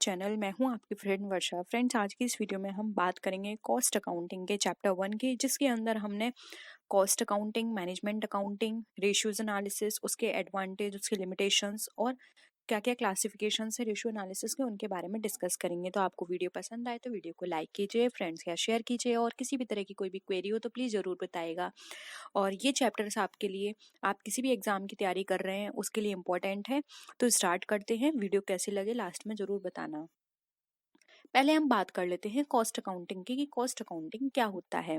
Channel. मैं हूं आपकी फ्रेंड वर्षा। फ्रेंड्स, आज की इस वीडियो में हम बात करेंगे कॉस्ट अकाउंटिंग के चैप्टर 1 की, जिसके अंदर हमने cost accounting, management accounting, ratios analysis, उसके एडवांटेज, उसके लिमिटेशंस और क्या क्या क्लासिफिकेशन है रेशियो एनालिसिस के, उनके बारे में डिस्कस करेंगे। तो आपको वीडियो पसंद आए तो वीडियो को लाइक कीजिए, फ्रेंड्स या शेयर कीजिए, और किसी भी तरह की कोई भी क्वेरी हो तो प्लीज़ ज़रूर बताइएगा। और ये चैप्टर्स आपके लिए, आप किसी भी एग्जाम की तैयारी कर रहे हैं उसके लिए इम्पोर्टेंट है। तो स्टार्ट करते हैं। वीडियो कैसी लगे लास्ट में ज़रूर बताना। पहले हम बात कर लेते हैं कॉस्ट अकाउंटिंग की, कि कॉस्ट अकाउंटिंग क्या होता है।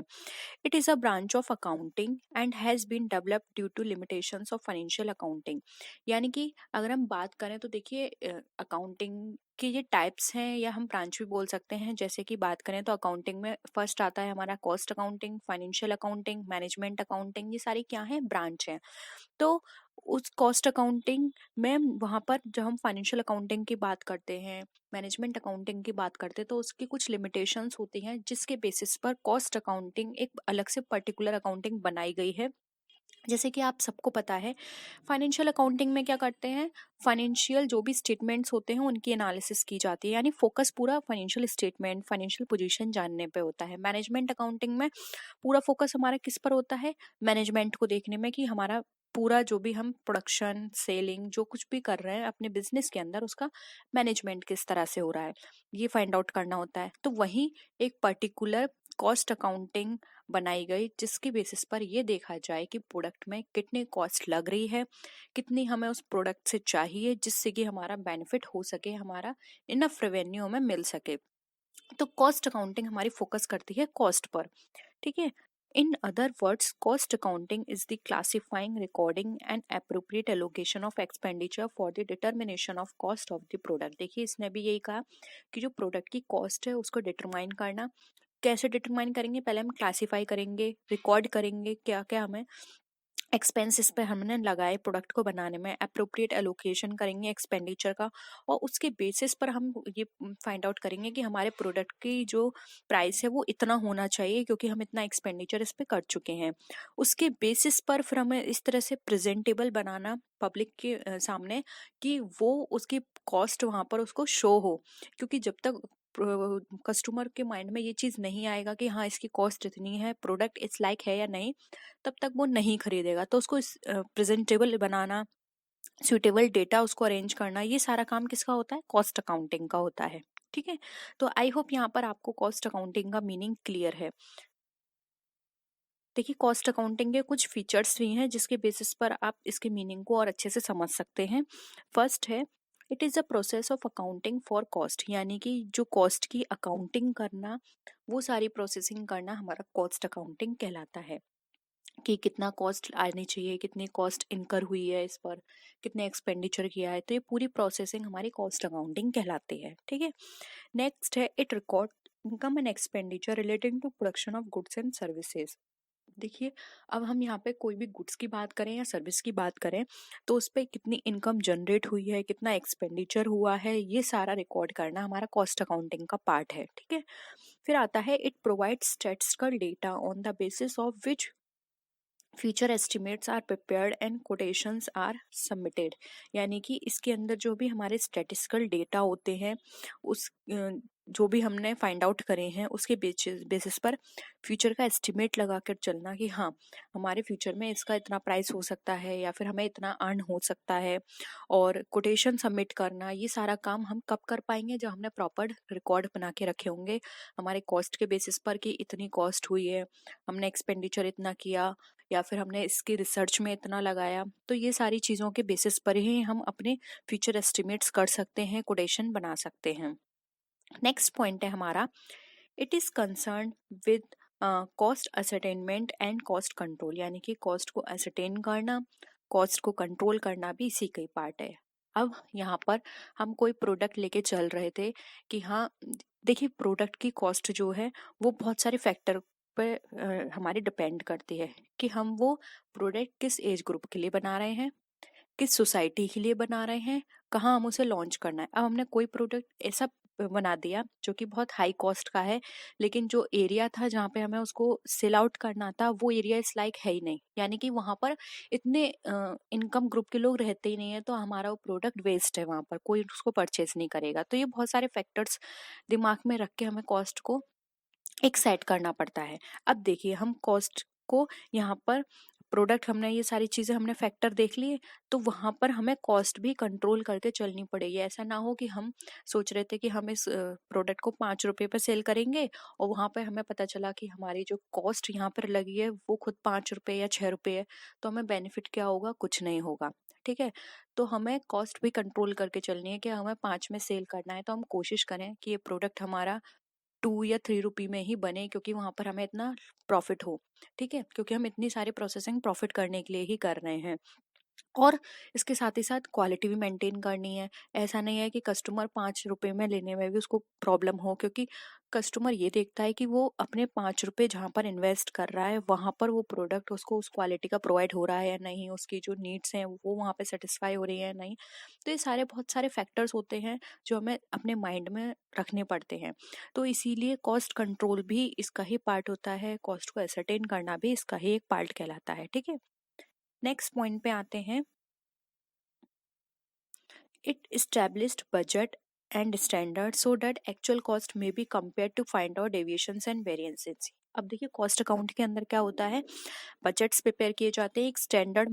It is a branch of accounting and has been developed due to limitations of financial accounting. यानी कि अगर हम बात करें तो देखिए, अकाउंटिंग के ये टाइप्स हैं, या हम ब्रांच भी बोल सकते हैं। जैसे कि बात करें तो अकाउंटिंग में फर्स्ट आता है हमारा cost accounting, financial accounting, management accounting. ये सारी क्या है? ब्रांच हैं। तो उस कॉस्ट अकाउंटिंग में वहाँ पर जब हम फाइनेंशियल अकाउंटिंग की बात करते हैं, मैनेजमेंट अकाउंटिंग की बात करते हैं, तो उसकी कुछ लिमिटेशंस होती हैं, जिसके बेसिस पर कॉस्ट अकाउंटिंग एक अलग से पर्टिकुलर अकाउंटिंग बनाई गई है। जैसे कि आप सबको पता है, फाइनेंशियल अकाउंटिंग में क्या करते हैं, फाइनेंशियल जो भी स्टेटमेंट्स होते हैं उनकी एनालिसिस की जाती है, यानी फोकस पूरा फाइनेंशियल स्टेटमेंट, फाइनेंशियल पोजीशन जानने पे होता है। मैनेजमेंट अकाउंटिंग में पूरा फोकस हमारा किस पर होता है? मैनेजमेंट को देखने में, कि हमारा पूरा जो भी हम प्रोडक्शन, सेलिंग, जो कुछ भी कर रहे हैं अपने बिजनेस के अंदर, उसका मैनेजमेंट किस तरह से हो रहा है, ये फाइंड आउट करना होता है। तो वहीं एक पर्टिकुलर कॉस्ट अकाउंटिंग बनाई गई, जिसके बेसिस पर ये देखा जाए कि प्रोडक्ट में कितनी कॉस्ट लग रही है, कितनी हमें उस प्रोडक्ट से चाहिए, जिससे कि हमारा बेनिफिट हो सके, हमारा इनफ रेवेन्यू हमें मिल सके। तो कॉस्ट अकाउंटिंग हमारी फोकस करती है कॉस्ट पर। ठीक है। In other words, cost accounting is the classifying, recording and appropriate allocation of expenditure for the determination of cost of the product. देखिए, इसने भी यही कहा कि जो प्रोडक्ट की कॉस्ट है उसको डिटरमाइन करना। कैसे डिटरमाइन करेंगे? पहले हम क्लासिफाई करेंगे, रिकॉर्ड करेंगे क्या क्या हमें एक्सपेंसेस पे हमने लगाए प्रोडक्ट को बनाने में, अप्रोप्रिएट एलोकेशन करेंगे एक्सपेंडिचर का, और उसके बेसिस पर हम ये फाइंड आउट करेंगे कि हमारे प्रोडक्ट की जो प्राइस है वो इतना होना चाहिए, क्योंकि हम इतना एक्सपेंडिचर इस पे कर चुके हैं। उसके बेसिस पर फिर हमें इस तरह से प्रेजेंटेबल बनाना पब्लिक के सामने, कि वो उसकी कॉस्ट वहाँ पर उसको शो हो। क्योंकि जब तक कस्टमर के माइंड में ये चीज़ नहीं आएगा कि हाँ इसकी कॉस्ट इतनी है, प्रोडक्ट इट्स लाइक है या नहीं, तब तक वो नहीं खरीदेगा। तो उसको प्रेजेंटेबल बनाना, सुटेबल डेटा उसको अरेंज करना, ये सारा काम किसका होता है? कॉस्ट अकाउंटिंग का होता है। ठीक है। तो आई होप यहाँ पर आपको कॉस्ट अकाउंटिंग का मीनिंग क्लियर है। देखिए, कॉस्ट अकाउंटिंग के कुछ फीचर्स भी हैं, जिसके बेसिस पर आप इसके मीनिंग को और अच्छे से समझ सकते हैं। फर्स्ट है, it is a process of accounting for cost. यानी कि जो कॉस्ट की अकाउंटिंग करना, वो सारी प्रोसेसिंग करना हमारा कॉस्ट अकाउंटिंग कहलाता है। कि कितना कॉस्ट आनी चाहिए, कितनी कॉस्ट इनकर हुई है इस पर, कितने एक्सपेंडिचर किया है, तो ये पूरी प्रोसेसिंग हमारी कॉस्ट अकाउंटिंग कहलाती है। ठीक है। नेक्स्ट है, it record income and expenditure relating to production of goods and services. देखिए, अब हम यहाँ पे कोई भी गुड्स की बात करें या सर्विस की बात करें, तो उस पर कितनी इनकम जनरेट हुई है, कितना एक्सपेंडिचर हुआ है, ये सारा रिकॉर्ड करना हमारा कॉस्ट अकाउंटिंग का पार्ट है। ठीक है। फिर आता है, it provide statistical data on the basis of which future estimates are prepared and quotations are submitted. यानी कि इसके अंदर जो भी हमारे स्टैटिस्टिकल डेटा होते हैं, उस जो भी हमने फाइंड आउट करे हैं, उसके बेसिस पर फ्यूचर का एस्टिमेट लगा कर चलना, कि हाँ हमारे फ्यूचर में इसका इतना प्राइस हो सकता है, या फिर हमें इतना अर्न हो सकता है। और कोटेशन सबमिट करना, ये सारा काम हम कब कर पाएंगे? जब हमने प्रॉपर रिकॉर्ड बना के रखे होंगे हमारे कॉस्ट के बेसिस पर, कि इतनी कॉस्ट हुई है, हमने एक्सपेंडिचर इतना किया, या फिर हमने इसकी रिसर्च में इतना लगाया। तो ये सारी चीज़ों के बेसिस पर ही हम अपने फ्यूचर एस्टिमेट्स कर सकते हैं, कोटेशन बना सकते हैं। नेक्स्ट पॉइंट है हमारा, it is concern with cost ascertainment and cost control. यानी कि कॉस्ट को असरटेन करना, कॉस्ट को कंट्रोल करना भी इसी का ही पार्ट है। अब यहाँ पर हम कोई प्रोडक्ट लेके चल रहे थे, कि हाँ देखिए, प्रोडक्ट की कॉस्ट जो है वो बहुत सारे फैक्टर पे हमारी डिपेंड करती है, कि हम वो प्रोडक्ट किस एज ग्रुप के लिए बना रहे हैं, किस सोसाइटी के लिए बना रहे हैं, कहाँ हम उसे लॉन्च करना है। अब हमने कोई प्रोडक्ट ऐसा बना दिया जो कि बहुत हाई कॉस्ट का है, लेकिन जो एरिया था जहाँ पे हमें उसको सेल आउट करना था वो एरिया इस लाइक है ही नहीं, यानी कि वहाँ पर इतने इनकम ग्रुप के लोग रहते ही नहीं है, तो हमारा वो प्रोडक्ट वेस्ट है, वहाँ पर कोई उसको परचेज नहीं करेगा। तो ये बहुत सारे फैक्टर्स दिमाग में रख के हमें कॉस्ट को एक सेट करना पड़ता है। अब देखिए हम कॉस्ट को यहाँ पर प्रोडक्ट हमने ये सारी चीज़ें हमने फैक्टर देख लिए, तो वहाँ पर हमें कॉस्ट भी कंट्रोल करके चलनी पड़ेगी। ऐसा ना हो कि हम सोच रहे थे कि हम इस प्रोडक्ट को 5 रुपये पर सेल करेंगे और वहाँ पर हमें पता चला कि हमारी जो कॉस्ट यहाँ पर लगी है वो खुद 5 रुपये या 6 रुपये है, तो हमें बेनिफिट क्या होगा? कुछ नहीं होगा। ठीक है, तो हमें कॉस्ट भी कंट्रोल करके चलनी है कि हमें 5 में सेल करना है, तो हम कोशिश करें कि ये प्रोडक्ट हमारा 2 या 3 रुपये में ही बने, क्योंकि वहां पर हमें इतना प्रॉफिट हो। ठीक है, क्योंकि हम इतनी सारी प्रोसेसिंग प्रॉफिट करने के लिए ही कर रहे हैं। और इसके साथ ही साथ क्वालिटी भी मेंटेन करनी है। ऐसा नहीं है कि कस्टमर 5 रुपए में लेने में भी उसको प्रॉब्लम हो, क्योंकि कस्टमर ये देखता है कि वो अपने 5 रुपए जहाँ पर इन्वेस्ट कर रहा है वहाँ पर वो प्रोडक्ट उसको उस क्वालिटी का प्रोवाइड हो रहा है या नहीं, उसकी जो नीड्स हैं वो वहाँ पे सेटिस्फाई हो रही है या नहीं। तो ये सारे बहुत सारे फैक्टर्स होते हैं जो हमें अपने माइंड में रखने पड़ते हैं। तो इसीलिए कॉस्ट कंट्रोल भी इसका ही पार्ट होता है, कॉस्ट को एसरटेन करना भी इसका ही एक पार्ट कहलाता है। ठीक है, नेक्स्ट पॉइंट पे आते हैं। It established budget and standard so that actual cost may be compared to find out deviations and variances। अब देखिए कॉस्ट अकाउंट के अंदर क्या होता है, बजट्स प्रिपेयर किए जाते हैं, एक स्टैंडर्ड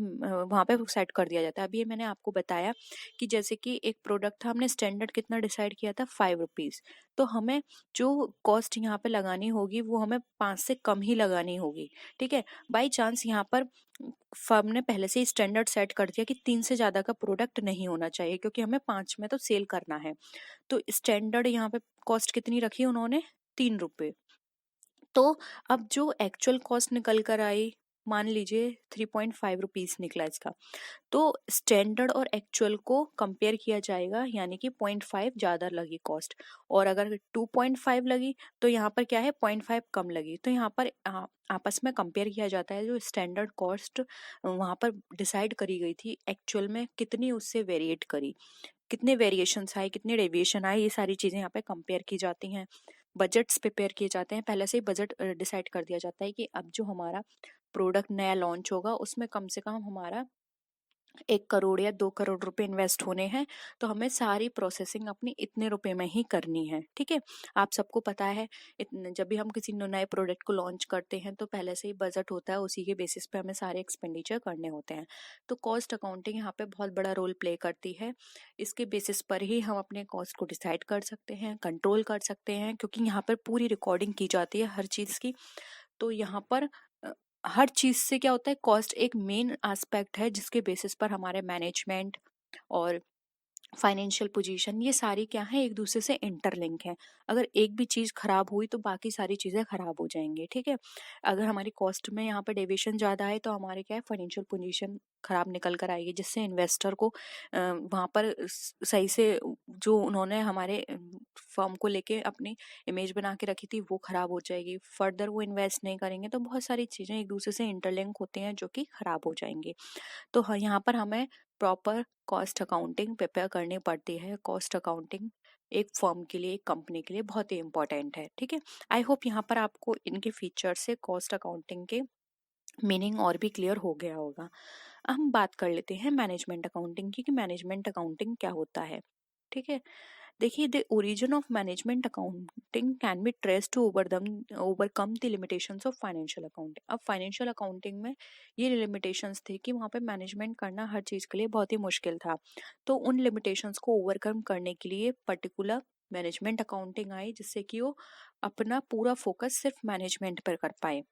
वहाँ पे सेट कर दिया जाता है। अभी ये मैंने आपको बताया कि जैसे कि एक प्रोडक्ट था, हमने स्टैंडर्ड कितना डिसाइड किया था? 5 रुपीज़। तो हमें जो कॉस्ट यहाँ पे लगानी होगी वो हमें 5 से कम ही लगानी होगी। ठीक है, बाई चांस यहाँ पर फर्म ने पहले से ही स्टैंडर्ड सेट कर दिया कि 3 से ज़्यादा का प्रोडक्ट नहीं होना चाहिए, क्योंकि हमें 5 में तो सेल करना है। तो स्टैंडर्ड यहाँ पे कॉस्ट कितनी रखी उन्होंने? 3 रुपये। तो अब जो एक्चुअल कॉस्ट निकल कर आई, मान लीजिए 3.5 रुपीज़ निकला इसका, तो स्टैंडर्ड और एक्चुअल को कंपेयर किया जाएगा, यानी कि 0.5 ज़्यादा लगी कॉस्ट, और अगर 2.5 लगी तो यहाँ पर क्या है? 0.5 कम लगी। तो यहाँ पर आपस में कंपेयर किया जाता है, जो स्टैंडर्ड कॉस्ट वहाँ पर डिसाइड करी गई थी एक्चुअल में कितनी उससे वेरिएट करी, कितने वेरिएशंस आए, कितने डेविएशन आए, ये सारी चीज़ें यहाँ पे कंपेयर की जाती हैं। बजट्स प्रिपेयर किए जाते हैं, पहले से ही बजट डिसाइड कर दिया जाता है कि अब जो हमारा प्रोडक्ट नया लॉन्च होगा उसमें कम से कम हमारा 1 करोड़ या 2 करोड़ रुपए इन्वेस्ट होने हैं, तो हमें सारी प्रोसेसिंग अपनी इतने रुपए में ही करनी है। ठीक है, आप सबको पता है जब भी हम किसी नए प्रोडक्ट को लॉन्च करते हैं तो पहले से ही बजट होता है, उसी के बेसिस पे हमें सारे एक्सपेंडिचर करने होते हैं। तो कॉस्ट अकाउंटिंग यहाँ पे बहुत बड़ा रोल प्ले करती है। इसके बेसिस पर ही हम अपने कॉस्ट को डिसाइड कर सकते हैं, कंट्रोल कर सकते हैं, क्योंकि यहाँ पर पूरी रिकॉर्डिंग की जाती है हर चीज़ की। तो यहाँ पर हर चीज से क्या होता है, कॉस्ट एक मेन एस्पेक्ट है जिसके बेसिस पर हमारे मैनेजमेंट और फाइनेंशियल पोजीशन ये सारी क्या है, एक दूसरे से इंटरलिंक है। अगर एक भी चीज खराब हुई तो बाकी सारी चीजें खराब हो जाएंगी। ठीक है, अगर हमारी कॉस्ट में यहाँ पर डेविएशन ज्यादा है तो हमारे क्या है, फाइनेंशियल पोजीशन खराब निकल कर आएगी, जिससे इन्वेस्टर को वहां पर सही से जो उन्होंने हमारे फर्म को लेके अपनी इमेज बना के रखी थी वो खराब हो जाएगी, फर्दर वो इन्वेस्ट नहीं करेंगे, तो बहुत सारी चीजें एक दूसरे से इंटरलिंक होती हैं जो कि खराब हो जाएंगी। तो यहाँ पर हमें प्रॉपर कॉस्ट अकाउंटिंग प्रिपेयर करनी पड़ती है। कॉस्ट अकाउंटिंग एक फर्म के लिए, एक कंपनी के लिए बहुत ही इंपॉर्टेंट है। ठीक है, आई होप यहाँ पर आपको इनके फीचर से कॉस्ट अकाउंटिंग के मीनिंग और भी क्लियर हो गया होगा। हम बात कर लेते हैं मैनेजमेंट अकाउंटिंग की कि मैनेजमेंट अकाउंटिंग क्या होता है। ठीक है, देखिए the origin of management accounting can be trace to overcome the limitations of financial accounting. अब फाइनेंशियल अकाउंटिंग में ये लिमिटेशंस थे कि वहाँ पे मैनेजमेंट करना हर चीज़ के लिए बहुत ही मुश्किल था। तो उन लिमिटेशंस को ओवरकम करने के लिए पर्टिकुलर मैनेजमेंट अकाउंटिंग आई, जिससे कि वो अपना पूरा फोकस सिर्फ मैनेजमेंट पर कर पाए।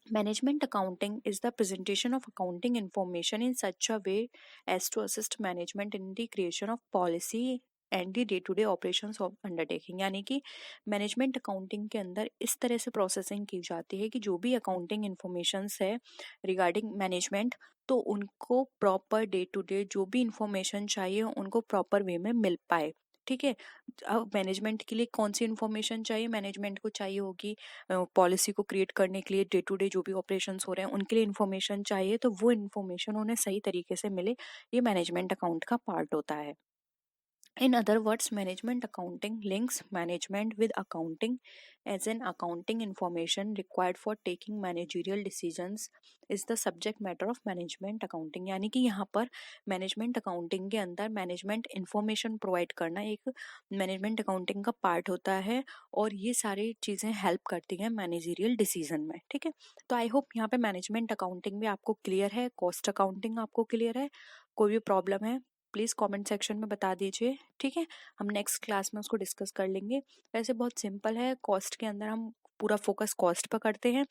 Management accounting is the presentation of accounting information in such a way as to assist management in the creation of policy and the day to day operations of undertaking. यानी कि management accounting के अंदर इस तरह से processing की जाती है कि जो भी अकाउंटिंग इंफॉर्मेशंस है रिगार्डिंग मैनेजमेंट, तो उनको प्रॉपर डे टू डे जो भी इंफॉर्मेशन चाहिए उनको प्रॉपर वे में मिल पाए। ठीक है, अब मैनेजमेंट के लिए कौन सी इन्फॉर्मेशन चाहिए? मैनेजमेंट को चाहिए होगी पॉलिसी को क्रिएट करने के लिए, डे टू डे जो भी ऑपरेशंस हो रहे हैं उनके लिए इन्फॉर्मेशन चाहिए, तो वो इन्फॉर्मेशन उन्हें सही तरीके से मिले, ये मैनेजमेंट अकाउंट का पार्ट होता है। In other words, management accounting links management with accounting as an accounting information required for taking managerial decisions is the subject matter of management accounting। यानी कि यहाँ पर मैनेजमेंट अकाउंटिंग के अंदर मैनेजमेंट इंफॉर्मेशन प्रोवाइड करना एक मैनेजमेंट अकाउंटिंग का part होता है और ये सारी चीज़ें हेल्प करती हैं मैनेजरियल डिसीजन में। ठीक है, तो आई होप यहाँ पे मैनेजमेंट अकाउंटिंग भी आपको क्लियर है, कॉस्ट अकाउंटिंग आपको क्लियर है। कोई भी प्रॉब्लम है प्लीज़ कमेंट सेक्शन में बता दीजिए। ठीक है, हम नेक्स्ट क्लास में उसको डिस्कस कर लेंगे। वैसे बहुत सिंपल है, कॉस्ट के अंदर हम पूरा फोकस कॉस्ट पर करते हैं,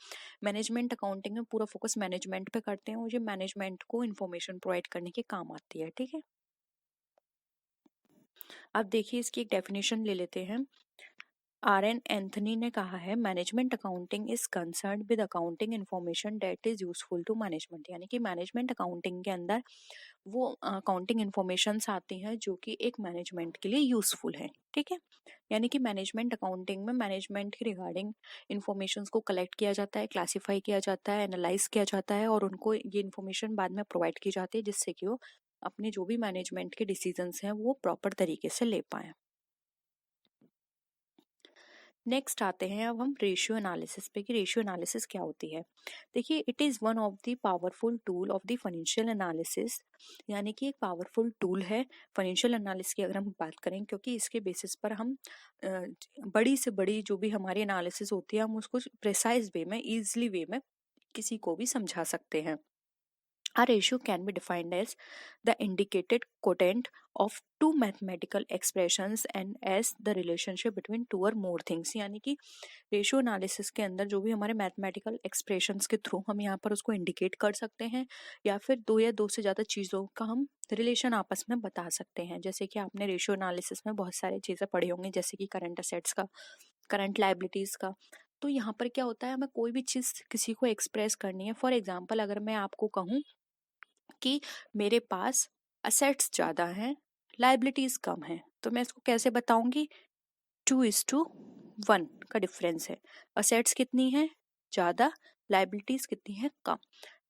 मैनेजमेंट अकाउंटिंग में पूरा फोकस मैनेजमेंट पे करते हैं और ये मैनेजमेंट को इन्फॉर्मेशन प्रोवाइड करने के काम आती है। ठीक है, अब देखिए इसकी एक डेफिनेशन ले लेते हैं। आर.एन. एंथनी ने कहा है management accounting is concern with accounting information that is useful to management. यानी कि मैनेजमेंट अकाउंटिंग के अंदर वो अकाउंटिंग इन्फॉर्मेशंस आती हैं जो कि एक मैनेजमेंट के लिए यूजफुल है। ठीक है, यानी कि मैनेजमेंट अकाउंटिंग में मैनेजमेंट के रिगार्डिंग इन्फॉर्मेशंस को कलेक्ट किया जाता है, क्लासीफाई किया जाता है, एनालाइज किया जाता है और उनको ये इन्फॉर्मेशन बाद में प्रोवाइड की जाती है जिससे कि वो अपने जो भी मैनेजमेंट के डिसीजंस हैं वो प्रॉपर तरीके से ले पाएं। नेक्स्ट आते हैं अब हम रेशियो एनालिसिस पे कि रेशियो एनालिसिस क्या होती है। देखिए, it is one of the powerful tool of the financial analysis. यानी कि एक पावरफुल टूल है फाइनेंशियल एनालिसिस की अगर हम बात करें, क्योंकि इसके बेसिस पर हम बड़ी से बड़ी जो भी हमारी एनालिसिस होती है हम उसको प्रिसाइज वे में, ईजिली वे में किसी को भी समझा सकते हैं। A ratio can be defined as the indicated quotient of two mathematical expressions and as the relationship between two or more things। यानी कि रेशियो एनालिसिस के अंदर जो भी हमारे मैथमेटिकल एक्सप्रेशंस के थ्रू हम यहाँ पर उसको इंडिकेट कर सकते हैं या फिर दो या दो से ज़्यादा चीज़ों का हम रिलेशन आपस में बता सकते हैं। जैसे कि आपने रेशियो एनालिसिस में बहुत सारी चीज़ें पढ़ी होंगी, जैसे कि करंट असेट्स का, करंट लाइबिलिटीज़ का। तो यहाँ पर क्या होता है, हमें कोई भी चीज़ किसी को एक्सप्रेस करनी है। फॉर एग्जाम्पल, अगर मैं आपको कहूँ कि मेरे पास असेट्स ज़्यादा हैं, लाइबिलिटीज़ कम है, तो मैं इसको कैसे बताऊंगी? 2:1 का डिफरेंस है। असेट्स कितनी है? ज़्यादा, लाइबिलिटीज़ कितनी है? कम।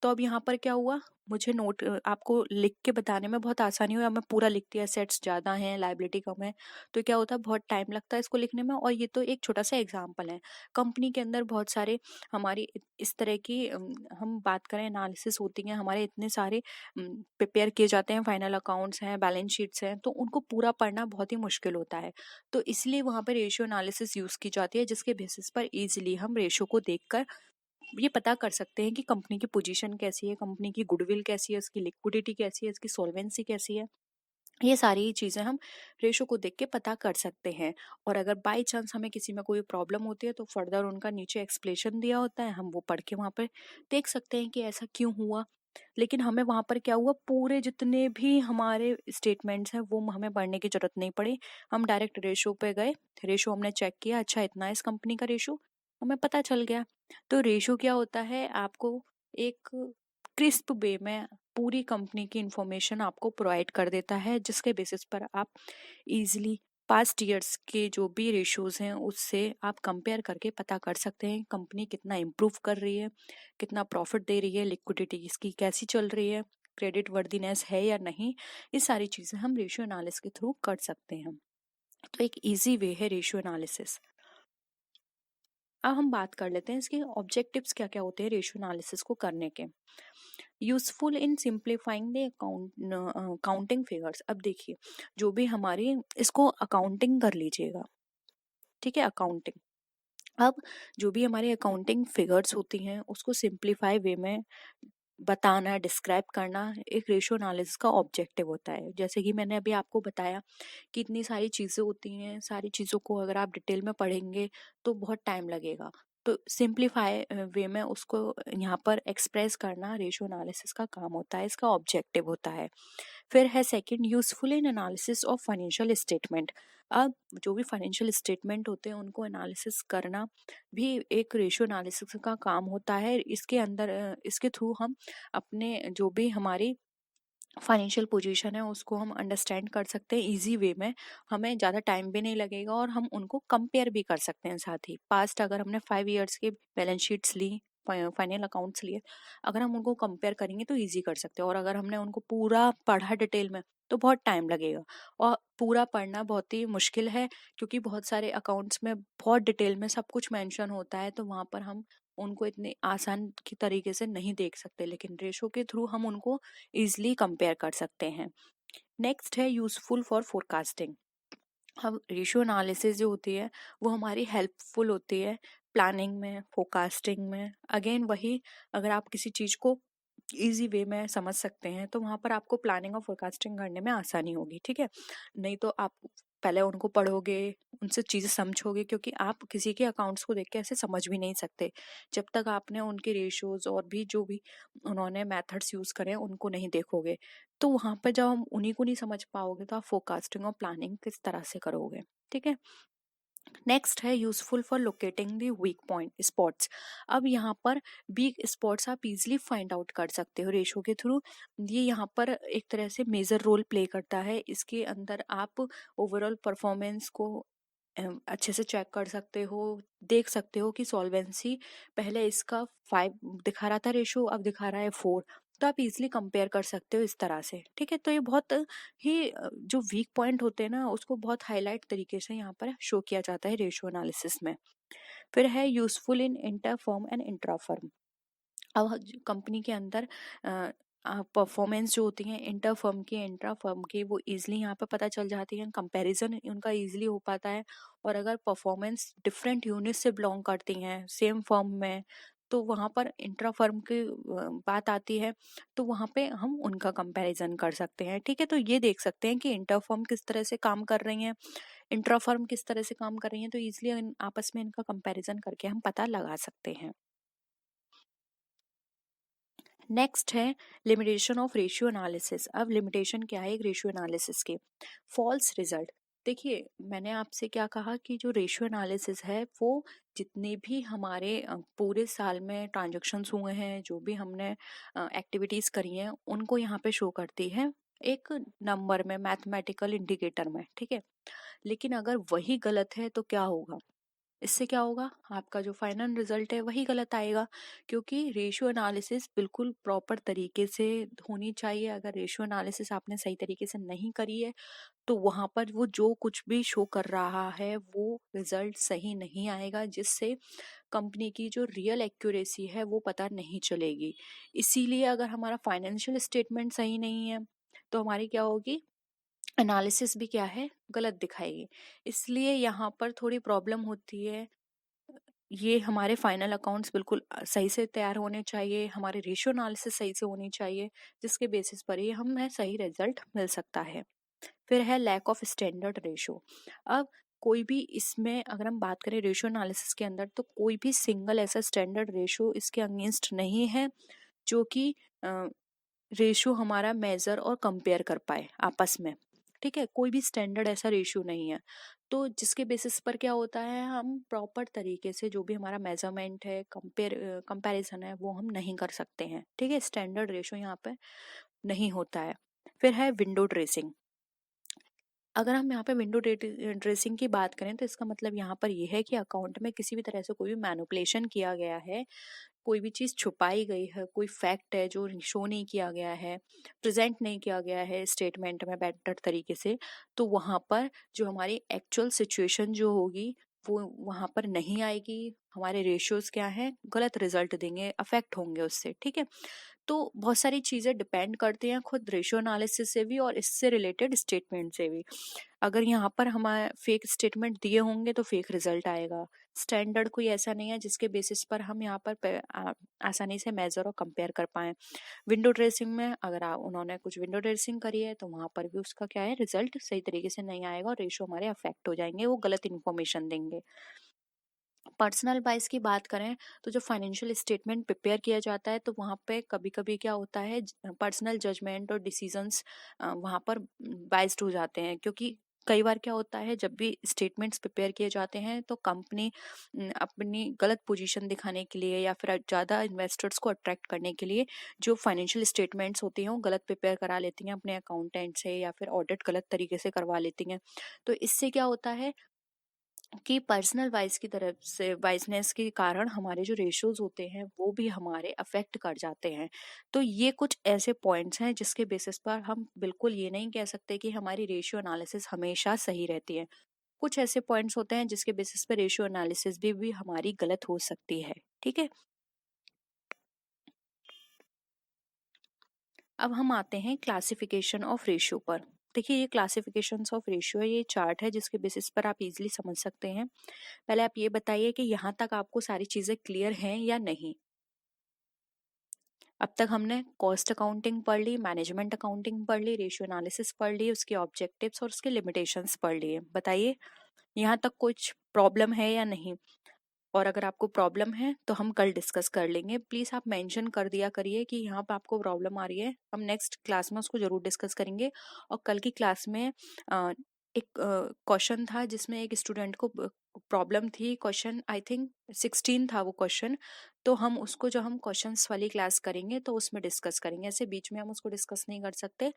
तो अब यहाँ पर क्या हुआ, मुझे नोट आपको लिख के बताने में बहुत आसानी हुई। अब मैं पूरा लिखती है, असेट्स ज़्यादा हैं, लाइबिलिटी कम है, तो क्या होता है, बहुत टाइम लगता है इसको लिखने में। और ये तो एक छोटा सा एग्जाम्पल है। कंपनी के अंदर बहुत सारे हमारी इस तरह की हम बात करें एनालिसिस होती हैं, हमारे इतने सारे प्रिपेयर किए जाते हैं, फाइनल अकाउंट्स हैं, बैलेंस शीट्स हैं, तो उनको पूरा पढ़ना बहुत ही मुश्किल होता है। तो इसलिए वहाँ पर रेशियो एनालिसिस यूज़ की जाती है, जिसके बेसिस पर ईजिली हम रेशियो को देखकर ये पता कर सकते हैं कि कंपनी की पोजीशन कैसी है, कंपनी की गुडविल कैसी है, उसकी लिक्विडिटी कैसी है, उसकी सॉल्वेंसी कैसी है। ये सारी चीज़ें हम रेशो को देख के पता कर सकते हैं। और अगर बाई चांस हमें किसी में कोई प्रॉब्लम होती है तो फर्दर उनका नीचे एक्सप्लेनेशन दिया होता है, हम वो पढ़ के वहाँ पर देख सकते हैं कि ऐसा क्यों हुआ। लेकिन हमें वहाँ पर क्या हुआ, पूरे जितने भी हमारे स्टेटमेंट्स हैं वो हमें पढ़ने की जरूरत नहीं पड़ी। हम डायरेक्ट रेशो पे गए, रेशो हमने चेक किया, अच्छा इतना है इस कंपनी का रेशो, हमें पता चल गया। तो रेशो क्या होता है, आपको एक क्रिस्प वे में पूरी कंपनी की इंफॉर्मेशन आपको प्रोवाइड कर देता है, जिसके बेसिस पर आप इजीली पास्ट ईयर्स के जो भी रेशियोज हैं उससे आप कंपेयर करके पता कर सकते हैं कंपनी कितना इम्प्रूव कर रही है, कितना प्रॉफिट दे रही है, लिक्विडिटी इसकी कैसी चल रही है, क्रेडिट वर्दीनेस है या नहीं। ये सारी चीज़ें हम रेशियो एनालिसिस के थ्रू कर सकते हैं। तो एक इजी वे है रेशियो एनालिसिस। अब हम बात कर लेते हैं इसके ऑब्जेक्टिव्स क्या क्या होते हैं रेशियो एनालिसिस को करने के। Useful in simplifying the accounting figures. अब देखिए, जो भी हमारी इसको अकाउंटिंग कर लीजिएगा, ठीक है, अकाउंटिंग। अब जो भी हमारे अकाउंटिंग फिगर्स होती हैं उसको सिंप्लीफाई वे में बताना, डिस्क्राइब करना एक रेशियो एनालिसिस का ऑब्जेक्टिव होता है। जैसे कि मैंने अभी आपको बताया कि इतनी सारी चीज़ें होती हैं, सारी चीज़ों को अगर आप डिटेल में पढ़ेंगे तो बहुत टाइम लगेगा। तो सिंप्लीफाई वे में उसको यहाँ पर एक्सप्रेस करना रेशियो एनालिसिस का काम होता है, इसका ऑब्जेक्टिव होता है। फिर है second, useful in analysis of financial statement. अब जो भी फाइनेंशियल स्टेटमेंट होते हैं उनको एनालिसिस करना भी एक रेशियो एनालिसिस का काम होता है। इसके अंदर इसके थ्रू हम अपने जो भी हमारी फाइनेंशियल पोजीशन है उसको हम अंडरस्टैंड कर सकते हैं इजी वे में, हमें ज़्यादा टाइम भी नहीं लगेगा और हम उनको कंपेयर भी कर सकते हैं। साथ ही पास्ट अगर हमने 5 ईयर्स की बैलेंस शीट्स ली, फाइनल अकाउंट्स लिए, अगर हम उनको कंपेयर करेंगे तो ईजी कर सकते हैं। और अगर हमने उनको पूरा पढ़ा डिटेल में तो बहुत टाइम लगेगा, और पूरा पढ़ना बहुत ही मुश्किल है, क्योंकि बहुत सारे अकाउंट्स में बहुत डिटेल में सब कुछ मेंशन होता है, तो वहाँ पर हम उनको इतने आसान की तरीके से नहीं देख सकते, लेकिन रेशो के थ्रू हम उनको ईजिली कंपेयर कर सकते हैं। नेक्स्ट है यूजफुल फॉर फोरकास्टिंग। अब रेशियो एनालिसिस जो होती है वो हमारी हेल्पफुल होती है प्लानिंग में, फोरकास्टिंग में। अगेन वही, अगर आप किसी चीज़ को इजी वे में समझ सकते हैं तो वहाँ पर आपको प्लानिंग और फोरकास्टिंग करने में आसानी होगी, ठीक है। नहीं तो आप पहले उनको पढ़ोगे, उनसे चीज़ें समझोगे, क्योंकि आप किसी के अकाउंट्स को देख के ऐसे समझ भी नहीं सकते जब तक आपने उनके रेशियोज और भी जो भी उन्होंने मेथड्स यूज़ करे हैं उनको नहीं देखोगे। तो वहाँ पर जब हम उन्हीं को नहीं समझ पाओगे तो आप फोरकास्टिंग और प्लानिंग किस तरह से करोगे, ठीक है। नेक्स्ट है useful for locating the weak point spots. अब यहाँ पर वीक स्पॉट्स आप इजीली फाइंड आउट कर सकते हो रेशो के थ्रू। ये यहाँ पर एक तरह से मेजर रोल प्ले करता है। इसके अंदर आप ओवरऑल परफॉर्मेंस को अच्छे से चेक कर सकते हो, देख सकते हो कि सॉल्वेंसी पहले इसका 5 दिखा रहा था रेशो, अब दिखा रहा है 4, तो आप इजीली कंपेयर कर सकते हो इस तरह से, ठीक है। तो ये बहुत ही जो वीक पॉइंट होते हैं ना उसको बहुत हाईलाइट तरीके से यहाँ पर शो किया जाता है रेशियो एनालिसिस में। फिर है useful in inter firm and intra firm. अब कंपनी के अंदर परफॉर्मेंस जो होती है इंटर फर्म की, इंट्रा फर्म की, वो इजीली यहाँ पे पता चल जाती है, कंपैरिजन उनका इजीली हो पाता है। और अगर परफॉर्मेंस डिफरेंट यूनिट से बिलोंग करती हैं सेम फर्म में, तो वहाँ पर इंट्रा फर्म की बात आती है, तो वहाँ पे हम उनका कंपैरिजन कर सकते हैं, ठीक है। तो ये देख सकते हैं कि इंटर फर्म किस तरह से काम कर रही हैं, इंट्रा फर्म किस तरह से काम कर रही हैं, तो इजीली आपस में इनका कंपैरिजन करके हम पता लगा सकते हैं। नेक्स्ट है लिमिटेशन ऑफ रेशियो एनालिसिस। अब लिमिटेशन क्या है एक रेशियो एनालिसिस के? False result. देखिए, मैंने आपसे क्या कहा कि जो रेशियो एनालिसिस है वो जितने भी हमारे पूरे साल में ट्रांजैक्शंस हुए हैं, जो भी हमने एक्टिविटीज करी हैं, उनको यहाँ पे शो करती है एक नंबर में, मैथमेटिकल इंडिकेटर में, ठीक है। लेकिन अगर वही गलत है तो क्या होगा? इससे क्या होगा, आपका जो फाइनल रिजल्ट है वही गलत आएगा, क्योंकि रेशियो एनालिसिस बिल्कुल प्रॉपर तरीके से होनी चाहिए। अगर रेशियो एनालिसिस आपने सही तरीके से नहीं करी है तो वहां पर वो जो कुछ भी शो कर रहा है वो रिजल्ट सही नहीं आएगा, जिससे कंपनी की जो रियल एक्यूरेसी है वो पता नहीं चलेगी। इसीलिए अगर हमारा फाइनेंशियल स्टेटमेंट सही नहीं है तो हमारी क्या होगी, एनालिसिस भी क्या है, गलत दिखाएगी। इसलिए यहाँ पर थोड़ी प्रॉब्लम होती है। ये हमारे फाइनल अकाउंट्स बिल्कुल सही से तैयार होने चाहिए, हमारे रेशियो एनालिसिस सही से होनी चाहिए, जिसके बेसिस पर ही हमें सही रिजल्ट मिल सकता है। फिर है लैक ऑफ स्टैंडर्ड रेशो। अब कोई भी इसमें अगर हम बात करें रेशियो एनालिसिस के अंदर, तो कोई भी सिंगल ऐसा स्टैंडर्ड रेशो इसके अगेंस्ट नहीं है जो कि रेशियो हमारा मेजर और कंपेयर कर पाए आपस में, ठीक है। कोई भी स्टैंडर्ड ऐसा रेशियो नहीं है, तो जिसके बेसिस पर क्या होता है, हम प्रॉपर तरीके से जो भी हमारा मेजरमेंट है, कंपैरिजन है, वो हम नहीं कर सकते हैं, ठीक है। स्टैंडर्ड रेशियो यहाँ पे नहीं होता है। फिर है विंडो ड्रेसिंग। अगर हम यहाँ पे विंडो ड्रेसिंग की बात करें तो इसका मतलब यहाँ पर यह है कि अकाउंट में किसी भी तरह से कोई भी मैनिपुलेशन किया गया है, कोई भी चीज़ छुपाई गई है, कोई फैक्ट है जो शो नहीं किया गया है, प्रेजेंट नहीं किया गया है स्टेटमेंट में बेटर तरीके से, तो वहाँ पर जो हमारी एक्चुअल सिचुएशन जो होगी वो वहाँ पर नहीं आएगी। हमारे रेशियोज क्या हैं, गलत रिजल्ट देंगे, अफेक्ट होंगे उससे, ठीक है। तो बहुत सारी चीज़ें डिपेंड करती हैं खुद रेशियो एनालिसिस से भी और इससे रिलेटेड स्टेटमेंट से भी। अगर यहाँ पर हमारे फेक स्टेटमेंट दिए होंगे तो फेक रिजल्ट आएगा। स्टैंडर्ड कोई ऐसा नहीं है जिसके बेसिस पर हम यहाँ पर आसानी से मेजर और कंपेयर कर पाए। विंडो ड्रेसिंग में अगर उन्होंने कुछ विंडो ड्रेसिंग करी है तो वहाँ पर भी उसका क्या है, रिजल्ट सही तरीके से नहीं आएगा और रेशो हमारे अफेक्ट हो जाएंगे, वो गलत इन्फॉर्मेशन देंगे। पर्सनल बाइस की बात करें तो जो फाइनेंशियल स्टेटमेंट प्रिपेयर किया जाता है तो वहाँ पे कभी कभी क्या होता है, पर्सनल जजमेंट और डिसीजंस वहाँ पर बाइस्ड हो जाते हैं, क्योंकि कई बार क्या होता है जब भी स्टेटमेंट्स प्रिपेयर किए जाते हैं तो कंपनी अपनी गलत पोजीशन दिखाने के लिए या फिर ज़्यादा इन्वेस्टर्स को अट्रैक्ट करने के लिए जो फाइनेंशियल स्टेटमेंट्स होती हैं वो गलत प्रिपेयर करा लेती हैं अपने अकाउंटेंट से, या फिर ऑडिट गलत तरीके से करवा लेती हैं। तो इससे क्या होता है, कि पर्सनल वाइज की तरफ से वाइजनेस के कारण हमारे जो रेशियोज होते हैं वो भी हमारे अफेक्ट कर जाते हैं। तो ये कुछ ऐसे पॉइंट्स हैं जिसके बेसिस पर हम बिल्कुल ये नहीं कह सकते कि हमारी रेशियो एनालिसिस हमेशा सही रहती है। कुछ ऐसे पॉइंट्स होते हैं जिसके बेसिस पर रेशियो एनालिसिस भी हमारी गलत हो सकती है। ठीक है, अब हम आते हैं क्लासिफिकेशन ऑफ रेशियो पर। देखिए, ये क्लासिफिकेशन ऑफ रेशियो, ये चार्ट है जिसके बेसिस पर आप इजीली समझ सकते हैं। पहले आप ये बताइए कि यहाँ तक आपको सारी चीजें क्लियर हैं या नहीं। अब तक हमने कॉस्ट अकाउंटिंग पढ़ ली, मैनेजमेंट अकाउंटिंग पढ़ ली, रेशियो एनालिसिस पढ़ ली, उसके ऑब्जेक्टिव्स और उसके लिमिटेशंस पढ़ लिए। बताइए यहाँ तक कुछ प्रॉब्लम है या नहीं। और अगर आपको प्रॉब्लम है तो हम कल डिस्कस कर लेंगे। प्लीज आप मेंशन कर दिया करिए कि यहाँ पे आपको प्रॉब्लम आ रही है, हम नेक्स्ट क्लास में उसको जरूर डिस्कस करेंगे। और कल की क्लास में एक क्वेश्चन था जिसमें एक स्टूडेंट को प्रॉब्लम थी, क्वेश्चन आई थिंक 16 था वो क्वेश्चन। तो हम उसको, जो हम क्वेश्चंस वाली क्लास करेंगे तो उसमें डिस्कस करेंगे, ऐसे बीच में हम उसको डिस्कस नहीं कर सकते।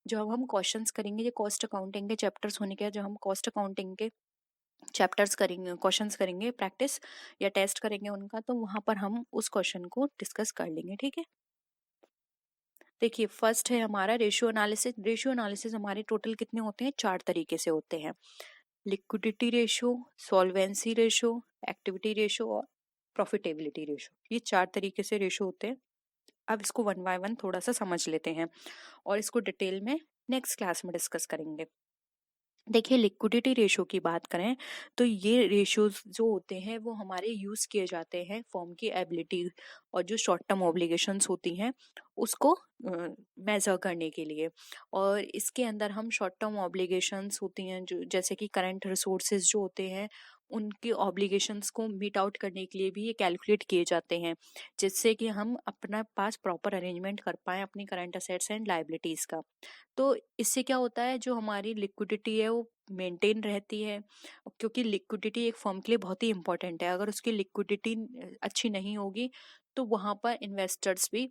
जो अब हम क्वेश्चंस करेंगे, ये कॉस्ट अकाउंटिंग के चैप्टर्स होने के, जो हम कॉस्ट अकाउंटिंग के चैप्टर्स करेंगे, क्वेश्चंस करेंगे, प्रैक्टिस या टेस्ट करेंगे उनका, तो वहां पर हम उस क्वेश्चन को डिस्कस कर लेंगे। ठीक है, देखिए फर्स्ट है हमारा रेशियो एनालिसिस। रेशियो एनालिसिस हमारे टोटल कितने होते हैं, 4 तरीके से होते हैं। Liquidity ratio, solvency ratio, activity ratio और प्रॉफिटेबिलिटी रेशियो। ये 4 तरीके से रेशियो होते हैं। अब इसको वन बाय वन थोड़ा सा समझ लेते हैं और इसको डिटेल में नेक्स्ट क्लास में डिस्कस करेंगे। देखिए, लिक्विडिटी रेशियो की बात करें तो ये रेशियोज जो होते हैं वो हमारे यूज किए जाते हैं फर्म की एबिलिटी और जो शॉर्ट टर्म ऑब्लिगेशंस होती हैं उसको मेजर करने के लिए। और इसके अंदर हम शॉर्ट टर्म ऑब्लिगेशंस होती हैं जो, जैसे कि करंट रिसोर्सेज जो होते हैं उनके ऑब्लिगेशंस को मीट आउट करने के लिए भी ये कैलकुलेट किए जाते हैं, जिससे कि हम अपना पास प्रॉपर अरेंजमेंट कर पाएं अपनी करंट असेट्स एंड लाइबिलिटीज का। तो इससे क्या होता है, जो हमारी लिक्विडिटी है वो मेंटेन रहती है, क्योंकि लिक्विडिटी एक फर्म के लिए बहुत ही इंपॉर्टेंट है। अगर उसकी लिक्विडिटी अच्छी नहीं होगी तो वहां पर इन्वेस्टर्स भी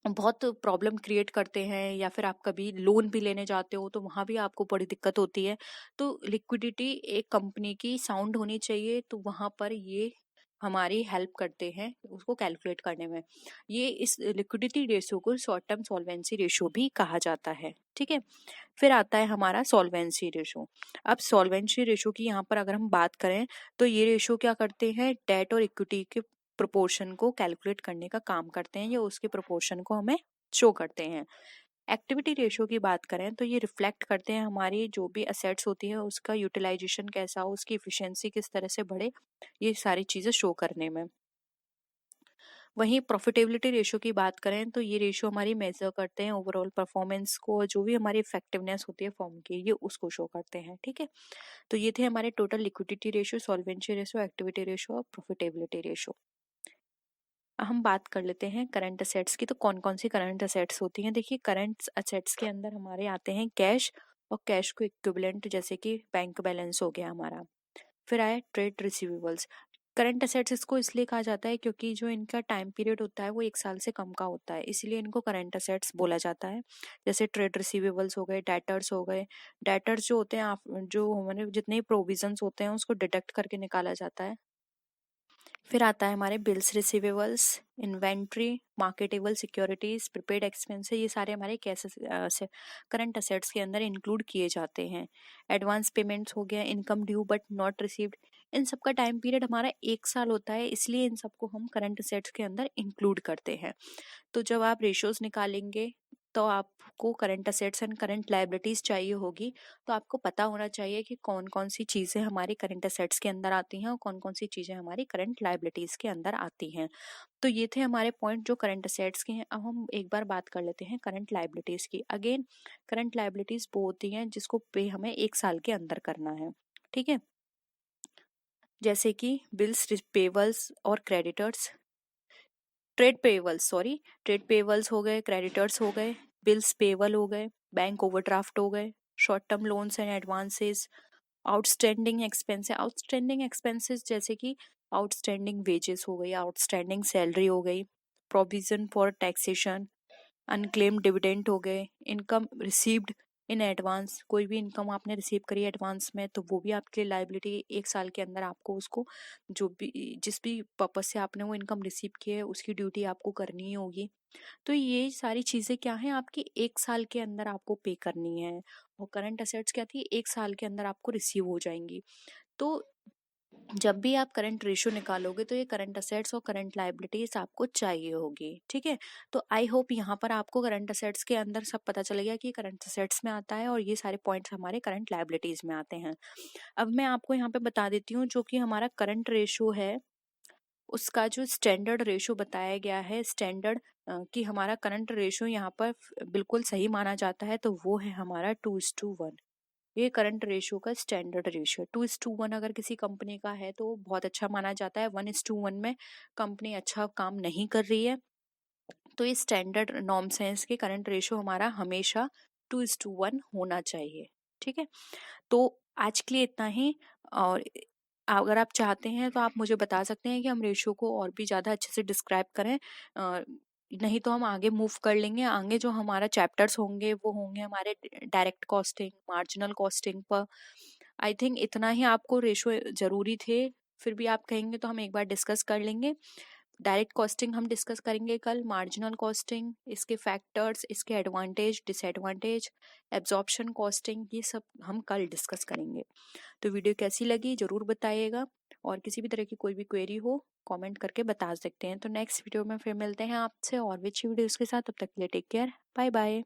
बहुत प्रॉब्लम क्रिएट करते हैं, या फिर आप कभी लोन भी लेने जाते हो तो वहां भी आपको बड़ी दिक्कत होती है। तो लिक्विडिटी एक कंपनी की साउंड होनी चाहिए, तो वहां पर ये हमारी हेल्प करते हैं उसको कैलकुलेट करने में। ये इस लिक्विडिटी रेशियो को शॉर्ट टर्म सॉल्वेंसी रेशियो भी कहा जाता है। ठीक है, फिर आता है हमारा सॉल्वेंसी रेशियो। अब सॉल्वेंसी रेशियो की यहाँ पर अगर हम बात करें तो ये रेशियो क्या करते हैं, डेट और इक्विटी के प्रोपोर्शन को कैलकुलेट करने का काम करते हैं, या उसके प्रोपोर्शन को हमें शो करते हैं। एक्टिविटी रेशियो की बात करें तो ये रिफ्लेक्ट करते हैं हमारी जो भी असेट्स होती है उसका यूटिलाइजेशन कैसा हो, उसकी इफिशिएंसी किस तरह से बढ़े, ये सारी चीजें शो करने में। वहीं प्रॉफिटेबिलिटी रेशियो की बात करें तो ये रेशियो हमारी मेजर करते हैं ओवरऑल परफॉर्मेंस को, जो भी हमारी इफेक्टिवनेस होती है फर्म की, ये उसको शो करते हैं। ठीक है, तो ये थे हमारे total liquidity ratio, solvency ratio, activity ratio और प्रॉफिटेबिलिटी रेशियो। हम बात कर लेते हैं करंट असेट्स की। तो कौन कौन सी करंट असेट्स होती हैं। देखिए, करंट असेट्स के अंदर हमारे आते हैं कैश और कैश को इक्विवेलेंट, जैसे कि बैंक बैलेंस हो गया हमारा। फिर आया ट्रेड रिसीवेबल्स। करंट असेट्स इसको इसलिए कहा जाता है क्योंकि जो इनका टाइम पीरियड होता है वो 1 साल से कम का होता है, इसलिए इनको करंट असेट्स बोला जाता है। जैसे ट्रेड रिसीवेबल्स हो गए, डेटर्स हो गए। डेटर्स जो होते हैं जो हमारे जितने प्रोविजंस होते हैं उसको डिडक्ट करके निकाला जाता है। फिर आता है हमारे bills receivables, inventory, marketable securities, prepaid expense, ये सारे हमारे कैसे करंट असेट्स के अंदर इंक्लूड किए जाते हैं। एडवांस पेमेंट्स हो गया, income due but not received, इन सब का टाइम पीरियड हमारा 1 साल होता है, इसलिए इन सबको हम करंट असेट्स के अंदर इंक्लूड करते हैं। तो जब आप रेशियोज निकालेंगे तो आपको current assets and current liabilities चाहिए होगी, तो आपको पता होना चाहिए कि कौन कौन सी चीजें हमारी करंट असेट्स के अंदर आती हैं और कौन कौन सी चीजें हमारी करंट लायबिलिटीज के अंदर आती हैं। तो ये थे हमारे पॉइंट जो करंट असेट्स के हैं। अब हम एक बार बात कर लेते हैं करंट लायबिलिटीज की। अगेन, करंट लायबिलिटीज वो होती हैं जिसको पे हमें 1 साल के अंदर करना है। ठीक है, जैसे कि बिल्स, पेबल्स और क्रेडिटर्स, ट्रेड पेबल्स हो गए, क्रेडिटर्स हो गए, बिल्स पेबल हो गए, बैंक ओवरड्राफ्ट हो गए, short term loans and advances, outstanding expenses जैसे कि आउटस्टैंडिंग वेजेस हो गई, आउटस्टैंडिंग सैलरी हो गई, provision for taxation, unclaimed dividend हो गए, इनकम रिसीव्ड इन एडवांस कोई भी इनकम आपने रिसीव करी एडवांस में, तो वो भी आपके लिए लाइबिलिटी 1 साल के अंदर आपको उसको जो भी जिस भी पर्पज से आपने वो इनकम रिसीव की है उसकी ड्यूटी आपको करनी ही होगी। तो ये सारी चीज़ें क्या हैं आपकी 1 साल के अंदर आपको पे करनी है। और करंट असेट्स क्या थी 1 साल के अंदर आपको रिसीव हो जाएंगी। तो जब भी आप करंट रेशियो निकालोगे तो ये करंट असेट्स और करंट लाइबिलिटीज आपको चाहिए होगी। ठीक है, तो आई होप यहाँ पर आपको करंट असेट्स के अंदर सब पता चल गया कि करंट असेट्स में आता है और ये सारे पॉइंट्स हमारे करंट लाइबिलिटीज में आते हैं। अब मैं आपको यहाँ पे बता देती हूँ जो कि हमारा करंट रेशियो है उसका जो स्टैंडर्ड रेशियो बताया गया है, स्टैंडर्ड कि हमारा करंट रेशियो यहाँ पर बिल्कुल सही माना जाता है, तो वो है हमारा 2:1। ये करंट रेशियो का स्टैंडर्ड रेशियो 2:1 अगर किसी कंपनी का है तो बहुत अच्छा माना जाता है। 1:1 में कंपनी अच्छा काम नहीं कर रही है, तो ये स्टैंडर्ड नॉर्म्स हैं इसके। करंट रेशियो हमारा हमेशा 2:1 होना चाहिए। ठीक है, तो आज के लिए इतना ही। और अगर आप चाहते हैं तो आप मुझे बता सकते हैं कि हम रेशियो को और भी ज़्यादा अच्छे से डिस्क्राइब करें। नहीं तो हम आगे मूव कर लेंगे। आगे जो हमारा चैप्टर्स होंगे वो होंगे हमारे डायरेक्ट कॉस्टिंग, मार्जिनल कॉस्टिंग पर। आई थिंक इतना ही आपको रेशियो ज़रूरी थे। फिर भी आप कहेंगे तो हम एक बार डिस्कस कर लेंगे। डायरेक्ट कॉस्टिंग हम डिस्कस करेंगे कल, मार्जिनल कॉस्टिंग, इसके फैक्टर्स, इसके एडवांटेज डिसएडवांटेज, एब्जॉर्प्शन कॉस्टिंग, ये सब हम कल डिस्कस करेंगे। तो वीडियो कैसी लगी ज़रूर बताइएगा, और किसी भी तरह की कोई भी क्वेरी हो कमेंट करके बता सकते हैं। तो नेक्स्ट वीडियो में फिर मिलते हैं आपसे और भी अच्छी वीडियोस के साथ। तब तक के लिए टेक केयर, बाय बाय।